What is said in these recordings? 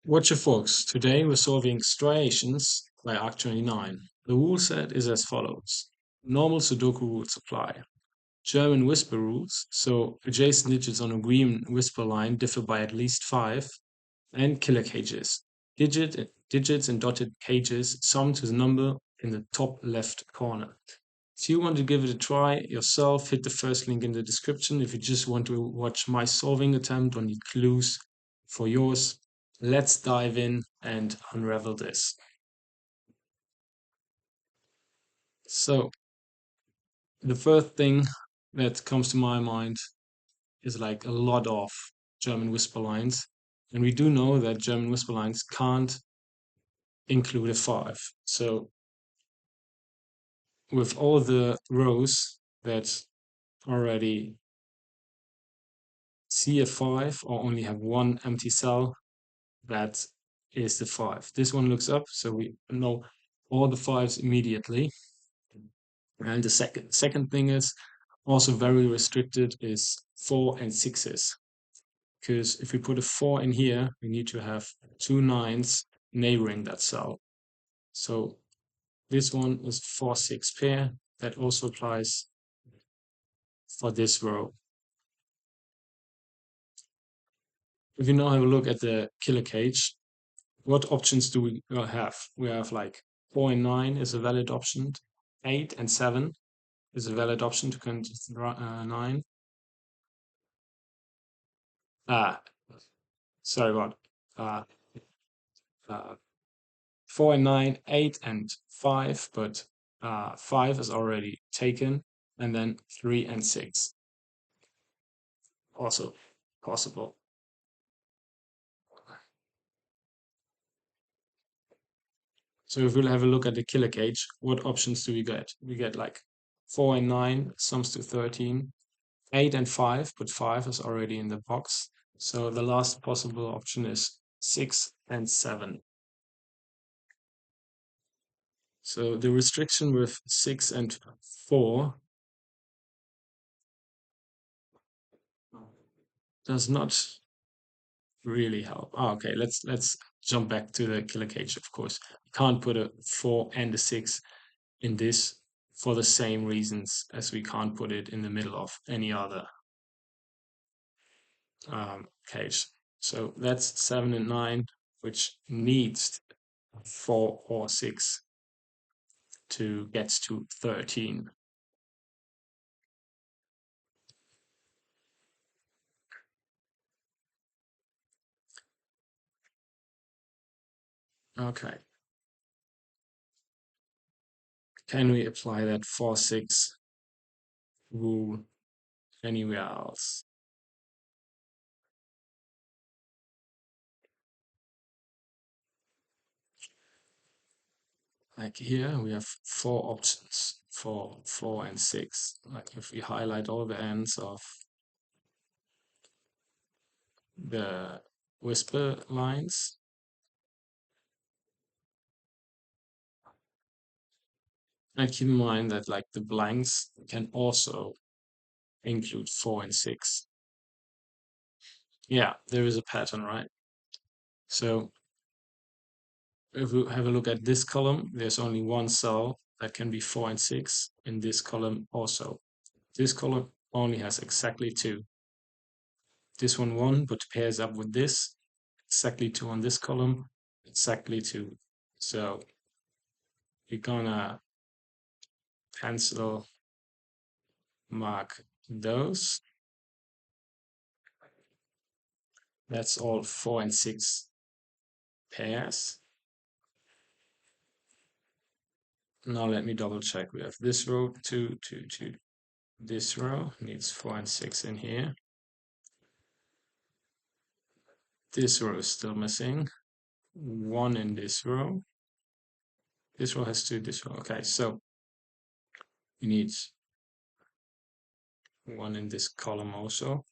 Watcher folks, today we're solving striations by ark29. The rule set is as follows. Normal Sudoku rules apply. German whisper rules, so adjacent digits on a green whisper line differ by at least 5, and killer cages. Digits in dotted cages sum to the number in the top left corner. If you want to give it a try yourself, hit the first link in the description. If you just want to watch my solving attempt or need clues for yours, let's dive in and unravel this. So, the first thing that comes to my mind is like a lot of German whisper lines. And we do know that German whisper lines can't include a 5. So, with all the rows that already see a 5 or only have one empty cell, that is the 5. This one looks up, so we know all the 5s immediately. And the second thing is also very restricted is 4 and 6s. Because if we put a 4 in here, we need to have 2 9s neighboring that cell. So this one is 4-6 pair. That also applies for this row. If you now have a look at the killer cage, what options do we have? We have like 4 and 9 is a valid option. 8 and 7 is a valid option to count 9. Sorry about 4 and 9, 8 and 5, but 5 is already taken, and then 3 and 6 also possible. So if we'll have a look at the killer cage, what options do we get? We get like 4 and 9 sums to 13, 8 and 5, but 5 is already in the box. So the last possible option is 6 and 7. So the restriction with 6 and 4 does not really help. Okay, let's jump back to the killer cage, of course. You can't put a 4 and a 6 in this for the same reasons as we can't put it in the middle of any other cage. So that's 7 and 9, which needs 4 or 6 to get to 13. Okay. Can we apply that 4-6 rule anywhere else? Like here, we have 4 options for 4 and 6. Like if we highlight all the ends of the whisper lines, and keep in mind that like the blanks can also include 4 and 6. Yeah, there is a pattern, right? So if we have a look at this column, there's only one cell that can be 4 and 6 in this column also. This column only has exactly 2. This one, but pairs up with this. Exactly 2 on this column, exactly 2. So we're gonna pencil mark those. That's all 4 and 6 pairs. Now let me double check. We have this row, 2, 2, 2. This row needs 4 and 6 in here. This row is still missing. 1 in this row. This row has 2, this row. Okay, so we need 1 in this column also,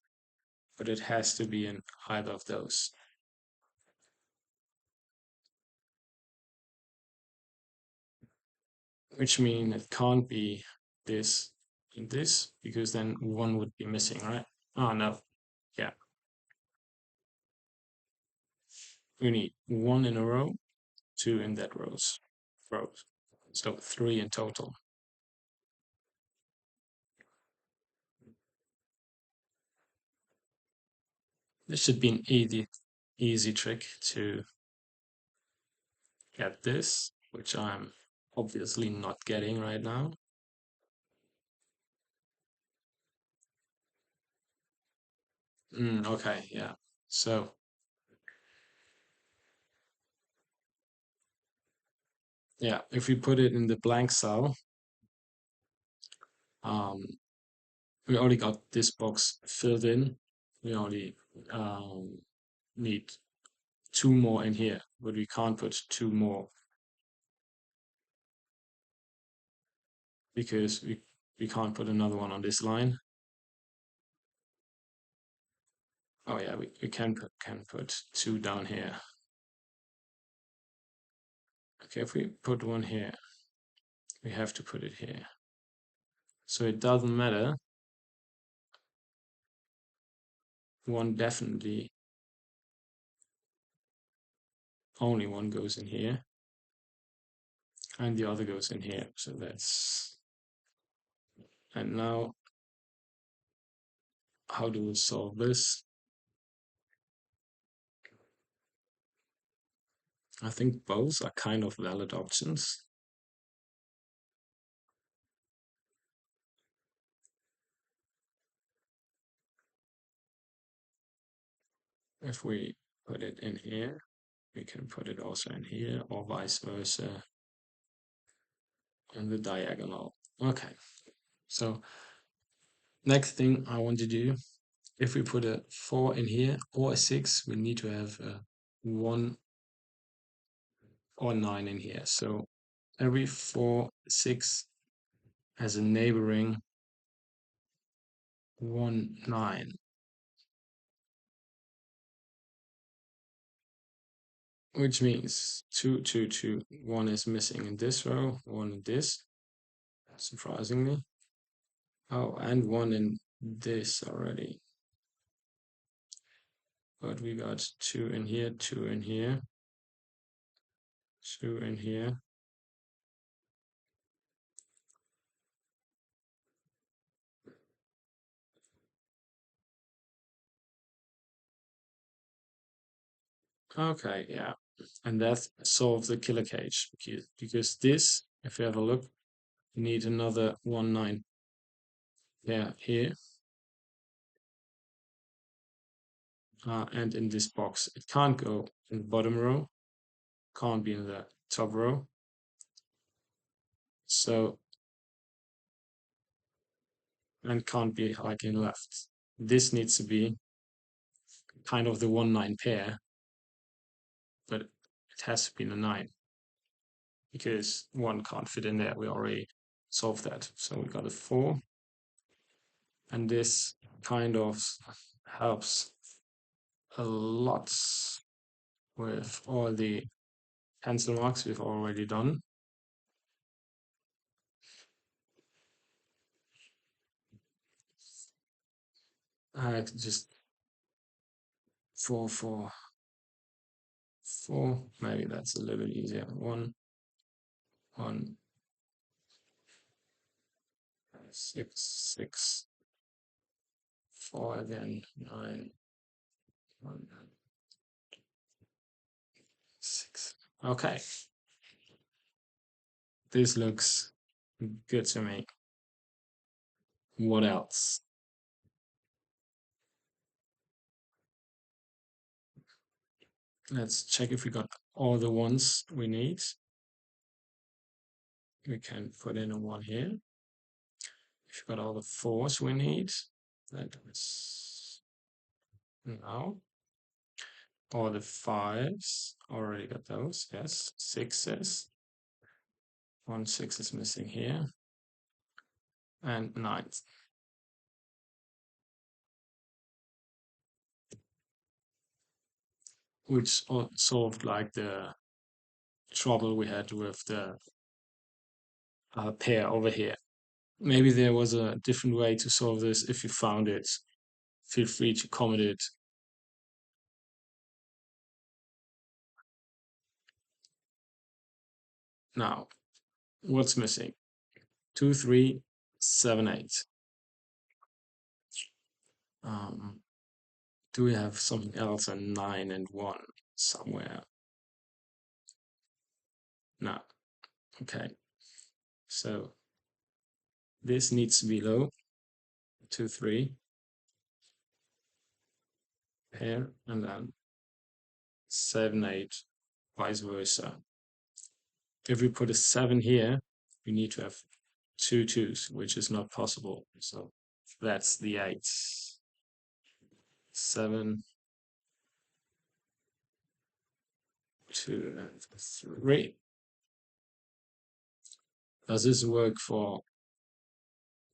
but it has to be in either of those. Which means it can't be this and this, because then 1 would be missing, right? Oh, no. Yeah. we need one in a row, two in that row. So 3 in total. This should be an easy trick to get this, which I'm obviously not getting right now. Okay, yeah. So yeah, if we put it in the blank cell, um, we already got this box filled in. We only need two more in here, but we can't put two more because we can't put another one on this line. Oh yeah, we can put two down here. Okay, if we put one here, we have to put it here. So it doesn't matter. One definitely, only one goes in here, and the other goes in here. So that's, and now how do we solve this? I think both are kind of valid options. If we put it in here, we can put it also in here, or vice versa in the diagonal. Okay, so next thing I want to do, if we put a 4 in here or a 6, we need to have a 1 or 9 in here. So every 4, 6 has a neighboring 1, 9. Which means 2, 2, 2. 1 is missing in this row, 1 in this, surprisingly. Oh, and 1 in this already. But we got 2 in here, 2 in here, 2 in here. Okay, yeah. And that solves the killer cage because this, if you have a look, you need another 1, 9 there, here, and in this box. It can't go in the bottom row, can't be in the top row. So, and can't be like in left. This needs to be kind of the 1, 9 pair, but it has to be in a 9 because 1 can't fit in there. We already solved that. So we got a 4. And this kind of helps a lot with all the pencil marks we've already done. Just 4, 4, 4. Maybe that's a little bit easier. 1, 1, 6, 6, 4 again, 9, 1, 6. Okay, this looks good to me. What else? Let's check if we got all the ones we need. We can put in a 1 here. If you got all the 4s we need, that is now. All the 5s, already got those, yes. 6s, 1 6 is missing here, and 9s. Which solved like the trouble we had with the pair over here. Maybe there was a different way to solve this. If you found it, feel free to comment it Now, what's missing? 2, 3, 7, 8. Do we have something else than 9 and 1 somewhere? No. Okay. So this needs to be low. 2, 3. Here, and then 7, 8, vice versa. If we put a 7 here, we need to have 2 2s, which is not possible. So that's the 8. 7, 2, and 3. Does this work for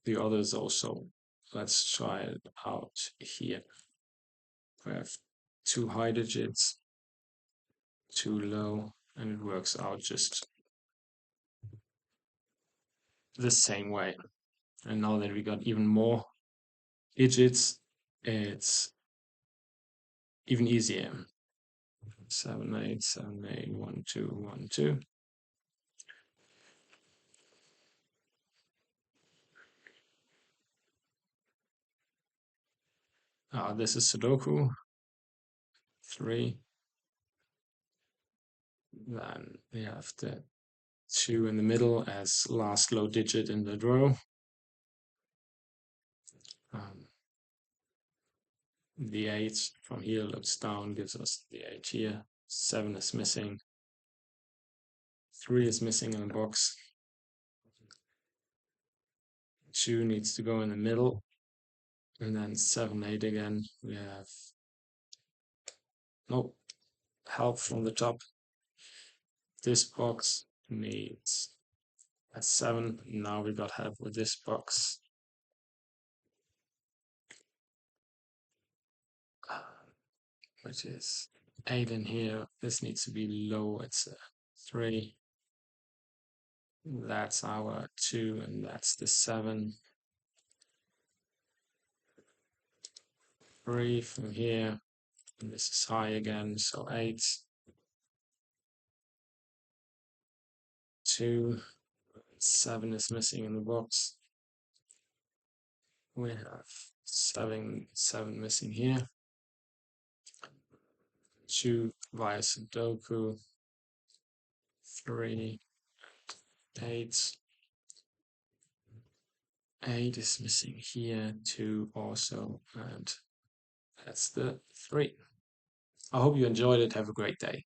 the others also? Let's try it out here. We have 2 high digits, 2 low, and it works out just the same way. And now that we got even more digits, it's even easier. 7, 8, 7, 8, 1, 2, 1, 2. This is Sudoku. 3. Then we have the 2 in the middle as last low digit in the row. The 8 from here looks down, gives us the 8 here. 7 is missing. 3 is missing in the box. 2 needs to go in the middle. And then 7, 8 again. We have no help from the top. This box needs a 7. Now we got help with this box. Which is 8 in here. This needs to be low. It's a 3. That's our 2, and that's the 7. 3 from here. And this is high again, so 8. 2. 7 is missing in the box. We have 7 missing here. 2 via Sudoku. 3, 8. 8 is missing here, 2 also, and that's the 3. I hope you enjoyed it. Have a great day.